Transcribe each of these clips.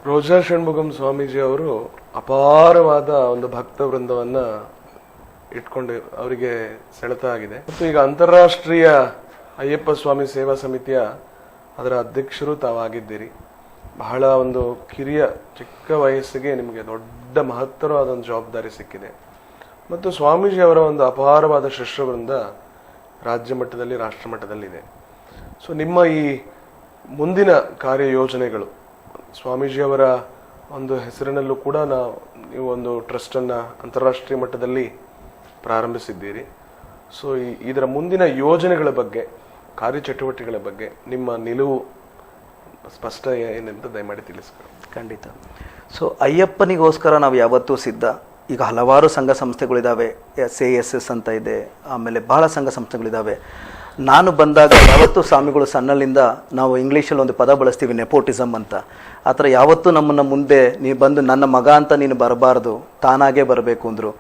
ರೋಜಾ ಷಣ್ಮುಗಂ ಸ್ವಾಮೀಜಿ ಅವರು ಅಪಾರವಾದ ಒಂದು ಭಕ್ತ ವೃಂದವನ್ನ ಇಟ್ಕೊಂಡು ಅವರಿಗೆ ಸೆಳೆತ ಆಗಿದೆ. ಮತ್ತು ಈಗ ಅಂತಾರಾಷ್ಟ್ರೀಯ ಅಯ್ಯಪ್ಪ ಸ್ವಾಮಿ ಸೇವಾ ಸಮಿತಿಯ ಅದರ ಅಧ್ಯಕ್ಷರು ತಾವಾಗಿದ್ದೀರಿ. ಬಹಳ ಒಂದು ಕಿರಿಯ ಚಿಕ್ಕ ವಯಸ್ಸಿಗೆ ನಿಮಗೆ ದೊಡ್ಡ ಮಹತ್ತರವಾದ ಒಂದು ಜವಾಬ್ದಾರಿ ಸಿಕ್ಕಿದೆ. ಮತ್ತು ಸ್ವಾಮೀಜಿ ಅವರ ಒಂದು ಅಪಾರವಾದ ಶಿಷ್ಯವೃಂದ ರಾಜ್ಯ ಮಟ್ಟದಲ್ಲಿ ರಾಷ್ಟ್ರ ಮಟ್ಟದಲ್ಲಿದೆ. ಸೊ ನಿಮ್ಮ ಈ ಮುಂದಿನ ಕಾರ್ಯಯೋಜನೆಗಳು, ಸ್ವಾಮೀಜಿಯವರ ಒಂದು ಹೆಸರಿನಲ್ಲೂ ಕೂಡ ನೀವು ಒಂದು ಟ್ರಸ್ಟನ್ನು ಅಂತಾರಾಷ್ಟ್ರೀಯ ಮಟ್ಟದಲ್ಲಿ ಪ್ರಾರಂಭಿಸಿದ್ದೀರಿ. ಸೊ ಇದರ ಮುಂದಿನ ಯೋಜನೆಗಳ ಬಗ್ಗೆ, ಕಾರ್ಯಚಟುವಟಿಕೆಗಳ ಬಗ್ಗೆ ನಿಮ್ಮ ನಿಲುವು ಸ್ಪಷ್ಟ ಏನೆಂತ ದಯಮಾಡಿ ತಿಳಿಸ್ಕೊಳ್ಳಿ. ಖಂಡಿತ. ಸೊ ಅಯ್ಯಪ್ಪನಿಗೋಸ್ಕರ ನಾವು ಯಾವತ್ತೂ ಸಿದ್ಧ. ಈಗ ಹಲವಾರು ಸಂಘ ಸಂಸ್ಥೆಗಳಿದ್ದಾವೆ, SASS ಅಂತ ಇದೆ, ಆಮೇಲೆ ಬಹಳ ಸಂಘ ಸಂಸ್ಥೆಗಳಿದ್ದಾವೆ. ನಾನು ಬಂದಾಗ ಯಾವತ್ತೂ ಸ್ವಾಮಿಗಳು ಸಣ್ಣಲ್ಲಿಂದ, ನಾವು ಇಂಗ್ಲೀಷಲ್ಲಿ ಒಂದು ಪದ ಬಳಸ್ತೀವಿ, ನೆಪೋಟಿಸಮ್ ಅಂತ. ಆ ಥರ ಯಾವತ್ತೂ ನಮ್ಮನ್ನು ಮುಂದೆ ನೀವು ಬಂದು ನನ್ನ ಮಗ ಅಂತ ನೀನು ಬರಬಾರ್ದು, ತಾನಾಗೇ ಬರಬೇಕು ಅಂದರು.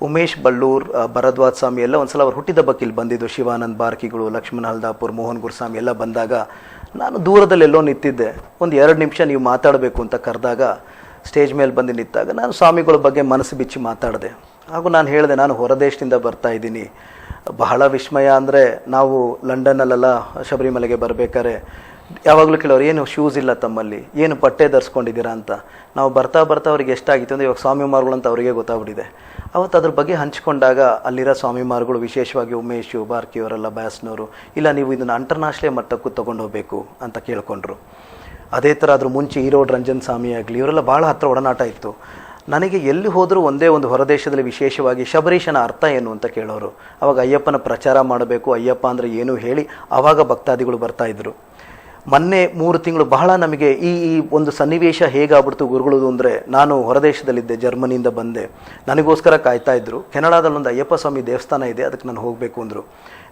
ಉಮೇಶ್ ಬಳ್ಳೂರ್, ಭರದ್ವಾಜ್ ಸ್ವಾಮಿ ಎಲ್ಲ ಒಂದ್ಸಲ ಅವ್ರು ಹುಟ್ಟಿದಬ್ಬಕ್ಕೆ ಇಲ್ಲಿ ಬಂದಿದ್ದು, ಶಿವಾನಂದ್ ಬಾರ್ಕಿಗಳು, ಲಕ್ಷ್ಮಣ ಹಲ್ದಾಪುರ್, ಮೋಹನ್ ಗುರುಸ್ವಾಮಿ ಎಲ್ಲ ಬಂದಾಗ ನಾನು ದೂರದಲ್ಲೆಲ್ಲೋ ನಿಂತಿದ್ದೆ. ಒಂದು 2 ನಿಮಿಷ ನೀವು ಮಾತಾಡಬೇಕು ಅಂತ ಕರೆದಾಗ ಸ್ಟೇಜ್ ಮೇಲೆ ಬಂದು ನಿಂತಾಗ ನಾನು ಸ್ವಾಮಿಗಳ ಬಗ್ಗೆ ಮನಸ್ಸು ಬಿಚ್ಚಿ ಮಾತಾಡಿದೆ. ಹಾಗೂ ನಾನು ಹೇಳಿದೆ, ನಾನು ಹೊರದೇಶದಿಂದ ಬರ್ತಾ ಇದ್ದೀನಿ. ಬಹಳ ವಿಸ್ಮಯ ಅಂದರೆ, ನಾವು ಲಂಡನ್ನಲ್ಲೆಲ್ಲ ಶಬರಿಮಲೆಗೆ ಬರಬೇಕಾದ್ರೆ ಯಾವಾಗಲೂ ಕೇಳೋರು, ಏನು ಶೂಸ್ ಇಲ್ಲ ತಮ್ಮಲ್ಲಿ, ಏನು ಬಟ್ಟೆ ಧರಿಸ್ಕೊಂಡಿದ್ದೀರಾ ಅಂತ. ನಾವು ಬರ್ತಾ ಬರ್ತಾ ಅವ್ರಿಗೆ ಎಷ್ಟಾಗಿತ್ತು ಅಂದರೆ, ಇವಾಗ ಸ್ವಾಮಿಮಾರ್ಗಳು ಅಂತ ಅವರಿಗೆ ಗೊತ್ತಾಗ್ಬಿಟ್ಟಿದೆ. ಅವತ್ತು ಅದ್ರ ಬಗ್ಗೆ ಹಂಚ್ಕೊಂಡಾಗ ಅಲ್ಲಿರೋ ಸ್ವಾಮಿಮಾರ್ಗಳು, ವಿಶೇಷವಾಗಿ ಉಮೇಶು ಬಾರ್ಕಿ ಅವರೆಲ್ಲ ಬ್ಯಾಸ್ನವರು, ಇಲ್ಲ ನೀವು ಇದನ್ನು ಅಂತಾರಾಷ್ಟ್ರೀಯ ಮಟ್ಟಕ್ಕೂ ತೊಗೊಂಡು ಹೋಗಬೇಕು ಅಂತ ಕೇಳ್ಕೊಂಡ್ರು. ಅದೇ ಥರ ಅದ್ರ ಮುಂಚೆ ಈರೋಡ್ ರಂಜನ್ ಸ್ವಾಮಿ ಆಗಲಿ, ಇವರೆಲ್ಲ ಭಾಳ ಹತ್ರ ಒಡನಾಟ ಇತ್ತು. ನನಗೆ ಎಲ್ಲಿ ಹೋದರೂ ಒಂದೇ ಒಂದು ಹೊರದೇಶದಲ್ಲಿ ವಿಶೇಷವಾಗಿ ಶಬರೀಶನ ಅರ್ಥ ಏನು ಅಂತ ಕೇಳೋರು. ಅವಾಗ ಅಯ್ಯಪ್ಪನ ಪ್ರಚಾರ ಮಾಡಬೇಕು, ಅಯ್ಯಪ್ಪ ಅಂದರೆ ಏನು ಹೇಳಿ ಆವಾಗ ಭಕ್ತಾದಿಗಳು ಬರ್ತಾಯಿದ್ರು. ಮೊನ್ನೆ 3 ತಿಂಗಳು ಬಹಳ ನಮಗೆ ಈ ಒಂದು ಸನ್ನಿವೇಶ ಹೇಗಾಗ್ಬಿಡ್ತು ಗುರುಗಳದು ಅಂದರೆ, ನಾನು ಹೊರದೇಶದಲ್ಲಿದ್ದೆ, ಜರ್ಮನಿಯಿಂದ ಬಂದೆ, ನನಗೋಸ್ಕರ ಕಾಯ್ತಾ ಇದ್ರು. ಕೆನಡಾದಲ್ಲಿ ಒಂದು ಅಯ್ಯಪ್ಪ ಸ್ವಾಮಿ ದೇವಸ್ಥಾನ ಇದೆ, ಅದಕ್ಕೆ ನಾನು ಹೋಗಬೇಕು ಅಂದರು.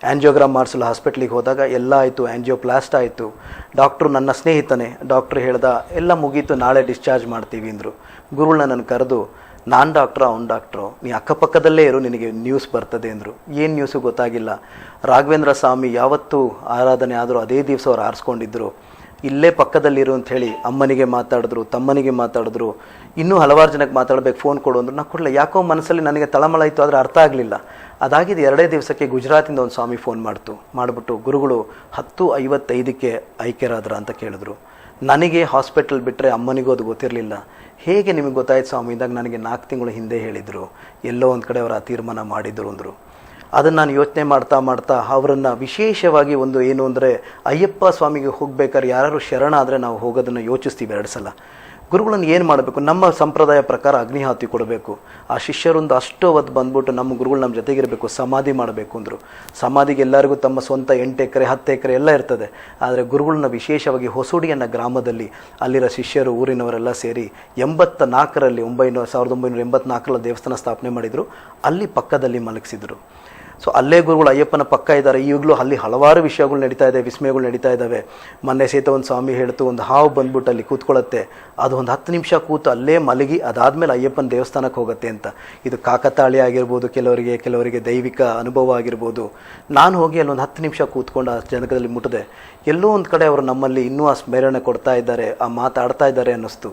ಆ್ಯಂಜಿಯೋಗ್ರಾಮ್ ಮಾಡಿಸಲು ಹಾಸ್ಪಿಟ್ಲಿಗೆ ಹೋದಾಗ ಎಲ್ಲ ಆಯಿತು, ಆ್ಯಂಜಿಯೋಪ್ಲಾಸ್ಟ್ ಆಯಿತು. ಡಾಕ್ಟ್ರು ನನ್ನ ಸ್ನೇಹಿತನೇ, ಡಾಕ್ಟ್ರು ಹೇಳ್ದ ಎಲ್ಲ ಮುಗೀತು, ನಾಳೆ ಡಿಸ್ಚಾರ್ಜ್ ಮಾಡ್ತೀವಿ ಅಂದರು. ಗುರುಗಳು ನನ್ನನ್ನು ಕರೆದು, ನಾನು ಡಾಕ್ಟ್ರು, ಅವ್ನು ಡಾಕ್ಟ್ರು, ನೀ ಅಕ್ಕಪಕ್ಕದಲ್ಲೇ ಇರು, ನಿನಗೆ ನ್ಯೂಸ್ ಬರ್ತದೆ ಅಂದರು. ಏನು ನ್ಯೂಸು ಗೊತ್ತಾಗಿಲ್ಲ. ರಾಘವೇಂದ್ರ ಸ್ವಾಮಿ ಯಾವತ್ತೂ ಆರಾಧನೆ ಆದರೂ ಅದೇ ದಿವಸ ಅವ್ರು ಆರಿಸ್ಕೊಂಡಿದ್ದರು. ಇಲ್ಲೇ ಪಕ್ಕದಲ್ಲಿರು ಅಂಥೇಳಿ ಅಮ್ಮನಿಗೆ ಮಾತಾಡಿದ್ರು, ತಮ್ಮನಿಗೆ ಮಾತಾಡಿದ್ರು, ಇನ್ನೂ ಹಲವಾರು ಜನಕ್ಕೆ ಮಾತಾಡಬೇಕು, ಫೋನ್ ಕೊಡು ಅಂದರು. ನಾನು ಕೊಡಲ, ಯಾಕೋ ಮನಸ್ಸಲ್ಲಿ ನನಗೆ ತಳಮಳ ಇತ್ತು, ಆದರೆ ಅರ್ಥ ಆಗಲಿಲ್ಲ. ಅದಾಗಿದ್ದು 2 ದಿವಸಕ್ಕೆ ಗುಜರಾತಿಂದ ಒಂದು ಸ್ವಾಮಿ ಫೋನ್ ಮಾಡಿಬಿಟ್ಟು, ಗುರುಗಳು 10:55ಕ್ಕೆ ಐಕ್ಯರಾದ್ರ ಅಂತ ಕೇಳಿದ್ರು. ನನಗೆ ಹಾಸ್ಪಿಟಲ್ ಬಿಟ್ಟರೆ ಅಮ್ಮನಿಗೂ ಅದು ಗೊತ್ತಿರಲಿಲ್ಲ. ಹೇಗೆ ನಿಮಗೆ ಗೊತ್ತಾಯ್ತು ಸ್ವಾಮಿ ಇದ್ದಾಗ ನನಗೆ 4 ತಿಂಗಳು ಹಿಂದೆ ಹೇಳಿದರು, ಎಲ್ಲೋ ಒಂದು ಕಡೆ ಅವರ ತೀರ್ಮಾನ ಮಾಡಿದರು ಅಂದರು. ಅದನ್ನು ನಾನು ಯೋಚನೆ ಮಾಡ್ತಾ ಅವರನ್ನು ವಿಶೇಷವಾಗಿ ಒಂದು ಏನು ಅಂದರೆ, ಅಯ್ಯಪ್ಪ ಸ್ವಾಮಿಗೆ ಹೋಗ್ಬೇಕಾದ್ರೆ ಯಾರು ಶರಣ ಆದರೆ ನಾವು ಹೋಗೋದನ್ನು ಯೋಚಿಸ್ತೀವಿ 2 ಸಲ. ಗುರುಗಳನ್ನು ಏನು ಮಾಡಬೇಕು, ನಮ್ಮ ಸಂಪ್ರದಾಯ ಪ್ರಕಾರ ಅಗ್ನಿಹಾತಿ ಕೊಡಬೇಕು. ಆ ಶಿಷ್ಯರೊಂದು ಅಷ್ಟು ಹೊತ್ತು ಬಂದ್ಬಿಟ್ಟು ನಮ್ಮ ಗುರುಗಳು ನಮ್ಮ ಜೊತೆಗಿರಬೇಕು, ಸಮಾಧಿ ಮಾಡಬೇಕು ಅಂದರು. ಸಮಾಧಿಗೆ ಎಲ್ಲರಿಗೂ ತಮ್ಮ ಸ್ವಂತ 8 ಎಕರೆ 10 ಎಕರೆ ಎಲ್ಲ ಇರ್ತದೆ. ಆದರೆ ಗುರುಗಳನ್ನ ವಿಶೇಷವಾಗಿ ಹೊಸುಡಿ ಅನ್ನೋ ಗ್ರಾಮದಲ್ಲಿ ಅಲ್ಲಿರೋ ಶಿಷ್ಯರು, ಊರಿನವರೆಲ್ಲ ಸೇರಿ 1984ರಲ್ಲಿ 1984ರಲ್ಲಿ ದೇವಸ್ಥಾನ ಸ್ಥಾಪನೆ ಮಾಡಿದರು. ಅಲ್ಲಿ ಪಕ್ಕದಲ್ಲಿ ಮಲಗಿಸಿದರು. ಸೊ ಅಲ್ಲೇ ಗುರುಗಳು ಅಯ್ಯಪ್ಪನ ಪಕ್ಕ ಇದ್ದಾರೆ. ಈಗಲೂ ಅಲ್ಲಿ ಹಲವಾರು ವಿಷಯಗಳು ನಡೀತಾ ಇದೆ, ವಿಸ್ಮಯಗಳು ನಡೀತಾ ಇದ್ದಾವೆ. ಮೊನ್ನೆ ಸಹಿತ ಒಂದು ಸ್ವಾಮಿ ಹೇಳ್ತು, ಒಂದು ಹಾವು ಬಂದ್ಬಿಟ್ಟು ಅಲ್ಲಿ ಕೂತ್ಕೊಳ್ಳುತ್ತೆ, ಅದು ಒಂದು 10 ನಿಮಿಷ ಕೂತು ಅಲ್ಲೇ ಮಲಗಿ ಅದಾದಮೇಲೆ ಅಯ್ಯಪ್ಪನ ದೇವಸ್ಥಾನಕ್ಕೆ ಹೋಗುತ್ತೆ ಅಂತ. ಇದು ಕಾಕತಾಳಿ ಆಗಿರ್ಬೋದು, ಕೆಲವರಿಗೆ ದೈವಿಕ ಅನುಭವ ಆಗಿರ್ಬೋದು. ನಾನು ಹೋಗಿ ಅಲ್ಲೊಂದು 10 ನಿಮಿಷ ಕೂತ್ಕೊಂಡು ಆ ಜನಕದಲ್ಲಿ ಮುಟ್ಟಿದೆ. ಎಲ್ಲೋ ಒಂದು ಕಡೆ ಅವರು ನಮ್ಮಲ್ಲಿ ಇನ್ನೂ ಆ ಸ್ಮರಣೆ ಕೊಡ್ತಾ ಇದ್ದಾರೆ, ಆ ಮಾತಾಡ್ತಾ ಇದ್ದಾರೆ ಅನ್ನಿಸ್ತು.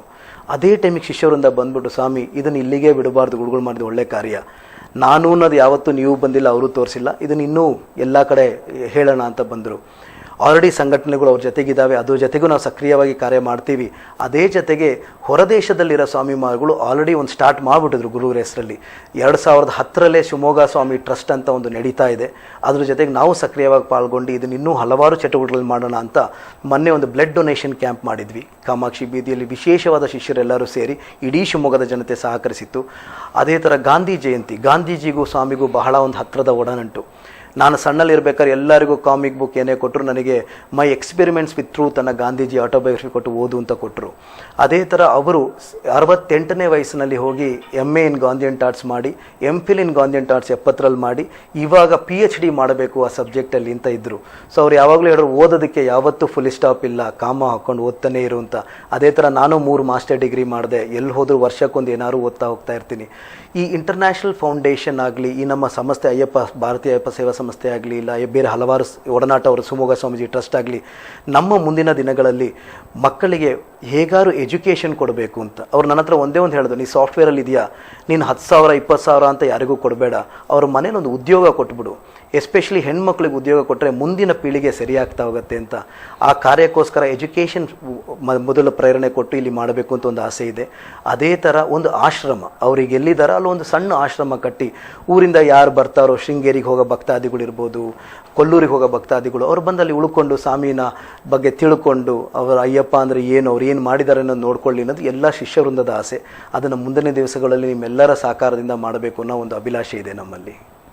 ಅದೇ ಟೈಮಿಗೆ ಶಿಷ್ಯರಿಂದ ಬಂದ್ಬಿಟ್ಟು, ಸ್ವಾಮಿ ಇದನ್ನು ಇಲ್ಲಿಗೆ ಬಿಡಬಾರ್ದು, ಗುರುಗಳು ಮಾಡಿದ ಒಳ್ಳೆ ಕಾರ್ಯ, ನಾನು ಅನ್ನೋದು ಯಾವತ್ತೂ ನೀವು ಬಂದಿಲ್ಲ, ಅವರು ತೋರಿಸಿಲ್ಲ, ಇದನ್ನು ಇನ್ನೂ ಎಲ್ಲ ಕಡೆ ಹೇಳೋಣ ಅಂತ ಬಂದರು. ಆಲ್ರೆಡಿ ಸಂಘಟನೆಗಳು ಅವ್ರ ಜೊತೆಗಿದ್ದಾವೆ, ಅದ್ರ ಜೊತೆಗೂ ನಾವು ಸಕ್ರಿಯವಾಗಿ ಕಾರ್ಯ ಮಾಡ್ತೀವಿ. ಅದೇ ಜೊತೆಗೆ ಹೊರದೇಶದಲ್ಲಿರೋ ಸ್ವಾಮಿಮಾರ್ಗಳು ಆಲ್ರೆಡಿ ಒಂದು ಸ್ಟಾರ್ಟ್ ಮಾಡಿಬಿಟ್ಟಿದ್ರು ಗುರುಗಳ ಹೆಸರಲ್ಲಿ. 2010ರಲ್ಲೇ ಶಿವಮೊಗ್ಗ ಸ್ವಾಮಿ ಟ್ರಸ್ಟ್ ಅಂತ ಒಂದು ನಡೀತಾ ಇದೆ. ಅದ್ರ ಜೊತೆಗೆ ನಾವು ಸಕ್ರಿಯವಾಗಿ ಪಾಲ್ಗೊಂಡು ಇದನ್ನು ಇನ್ನೂ ಹಲವಾರು ಚಟುವಟಿಕೆಗಳು ಮಾಡೋಣ ಅಂತ ಮೊನ್ನೆ ಒಂದು ಬ್ಲಡ್ ಡೊನೇಷನ್ ಕ್ಯಾಂಪ್ ಮಾಡಿದ್ವಿ ಕಾಮಾಕ್ಷಿ ಬೀದಿಯಲ್ಲಿ. ವಿಶೇಷವಾದ ಶಿಷ್ಯರೆಲ್ಲರೂ ಸೇರಿ ಇಡೀ ಶಿವಮೊಗ್ಗದ ಜನತೆ ಸಹಕರಿಸಿತ್ತು. ಅದೇ ಥರ ಗಾಂಧಿ ಜಯಂತಿ, ಗಾಂಧೀಜಿಗೂ ಸ್ವಾಮಿಗೂ ಬಹಳ ಒಂದು ಹತ್ತಿರದ ಒಡನಂಟು. ನಾನು ಸಣ್ಣಲ್ಲಿರ್ಬೇಕಾದ್ರೆ ಎಲ್ಲರಿಗೂ ಕಾಮಿಕ್ ಬುಕ್ ಏನೇ ಕೊಟ್ಟರು, ನನಗೆ ಮೈ ಎಕ್ಸ್ಪೆರಿಮೆಂಟ್ಸ್ ವಿತ್ ಟ್ರೂತ್ ಅನ್ನೋ ಗಾಂಧೀಜಿ ಆಟೋಬಯೋಗ್ರಫಿ ಕೊಟ್ಟು ಓದು ಅಂತ ಕೊಟ್ಟರು. ಅದೇ ಥರ ಅವರು 68ನೇ ವಯಸ್ಸಿನಲ್ಲಿ ಹೋಗಿ MA ಇನ್ ಗಾಂಧಿಯನ್ ಆರ್ಟ್ಸ್ ಮಾಡಿ, MPhil ಇನ್ ಗಾಂಧಿಯನ್ ಆರ್ಟ್ಸ್ 70ರಲ್ಲಿ ಮಾಡಿ, ಇವಾಗ PhD ಮಾಡಬೇಕು ಆ ಸಬ್ಜೆಕ್ಟಲ್ಲಿ ಅಂತ ಇದ್ದರು. ಸೊ ಅವ್ರು ಯಾವಾಗಲೂ ಹೇಳಿದ್ರು, ಓದೋದಕ್ಕೆ ಯಾವತ್ತೂ ಫುಲ್ ಸ್ಟಾಪ್ ಇಲ್ಲ, ಕಾಮ ಹಾಕ್ಕೊಂಡು ಓದ್ತಾನೆ ಇರು ಅಂತ. ಅದೇ ಥರ ನಾನು 3 ಮಾಸ್ಟರ್ ಡಿಗ್ರಿ ಮಾಡಿದೆ, ಎಲ್ಲಿ ಹೋದರೂ ವರ್ಷಕ್ಕೊಂದು ಏನಾದ್ರು ಓದ್ತಾ ಹೋಗ್ತಾ ಇರ್ತೀನಿ. ಈ ಇಂಟರ್ನ್ಯಾಷನಲ್ ಫೌಂಡೇಶನ್ ಆಗಲಿ, ಈ ನಮ್ಮ ಸಂಸ್ಥೆ ಭಾರತೀಯ ಅಯ್ಯಪ್ಪ ಸೇವಾ ಸಂಸ್ಥೆ ಆಗಲಿ ಇಲ್ಲ ಬೇರೆ ಹಲವಾರು ಒಡನಾಟ ಅವರು ಶಿವಮೊಗ್ಗ ಸ್ವಾಮೀಜಿ ಟ್ರಸ್ಟ್ ಆಗಲಿ ನಮ್ಮ ಮುಂದಿನ ದಿನಗಳಲ್ಲಿ ಮಕ್ಕಳಿಗೆ ಹೇಗಾರು ಎಜುಕೇಷನ್ ಕೊಡಬೇಕು ಅಂತ ಅವ್ರು ನನ್ನ ಹತ್ರ ಒಂದೇ ಒಂದು ಹೇಳಿದ್ರು, ನೀ ಸಾಫ್ಟ್ವೇರಲ್ಲಿ ಇದೆಯಾ, ನೀನು 10,000 20,000 ಅಂತ ಯಾರಿಗೂ ಕೊಡಬೇಡ, ಅವ್ರ ಮನೇಲಿ ಒಂದು ಉದ್ಯೋಗ ಕೊಟ್ಬಿಡು, ಎಸ್ಪೆಷಲಿ ಹೆಣ್ಮಕ್ಳಿಗೆ ಉದ್ಯೋಗ ಕೊಟ್ಟರೆ ಮುಂದಿನ ಪೀಳಿಗೆ ಸರಿಯಾಗ್ತಾ ಹೋಗುತ್ತೆ ಅಂತ. ಆ ಕಾರ್ಯಕ್ಕೋಸ್ಕರ ಎಜುಕೇಷನ್ ಮೊದಲು ಪ್ರೇರಣೆ ಕೊಟ್ಟು ಇಲ್ಲಿ ಮಾಡಬೇಕು ಅಂತ ಒಂದು ಆಸೆ ಇದೆ. ಅದೇ ಥರ ಒಂದು ಆಶ್ರಮ ಅವ್ರಿಗೆ ಎಲ್ಲಿದ್ದಾರೋ ಅಲ್ಲೊಂದು ಸಣ್ಣ ಆಶ್ರಮ ಕಟ್ಟಿ ಊರಿಂದ ಯಾರು ಬರ್ತಾರೋ, ಶೃಂಗೇರಿಗೆ ಹೋಗೋ ಭಕ್ತಾದಿಗಳಿರ್ಬೋದು, ಕೊಲ್ಲೂರಿಗೆ ಹೋಗೋ ಭಕ್ತಾದಿಗಳು, ಅವ್ರು ಬಂದಲ್ಲಿ ಉಳ್ಕೊಂಡು ಸ್ವಾಮಿನ ಬಗ್ಗೆ ತಿಳ್ಕೊಂಡು ಅವರ ಅಯ್ಯಪ್ಪ ಅಂದರೆ ಏನು, ಅವ್ರು ಏನು ಮಾಡಿದ್ದಾರೆ ಅನ್ನೋದು ನೋಡ್ಕೊಳ್ಳಿ ಅನ್ನೋದು ಎಲ್ಲ ಶಿಷ್ಯ ವೃಂದದ ಆಸೆ. ಅದನ್ನು ಮುಂದಿನ ದಿವಸಗಳಲ್ಲಿ ನಿಮ್ಮೆಲ್ಲರ ಸಹಕಾರದಿಂದ ಮಾಡಬೇಕು ಅನ್ನೋ ಒಂದು ಅಭಿಲಾಷೆ ಇದೆ ನಮ್ಮಲ್ಲಿ.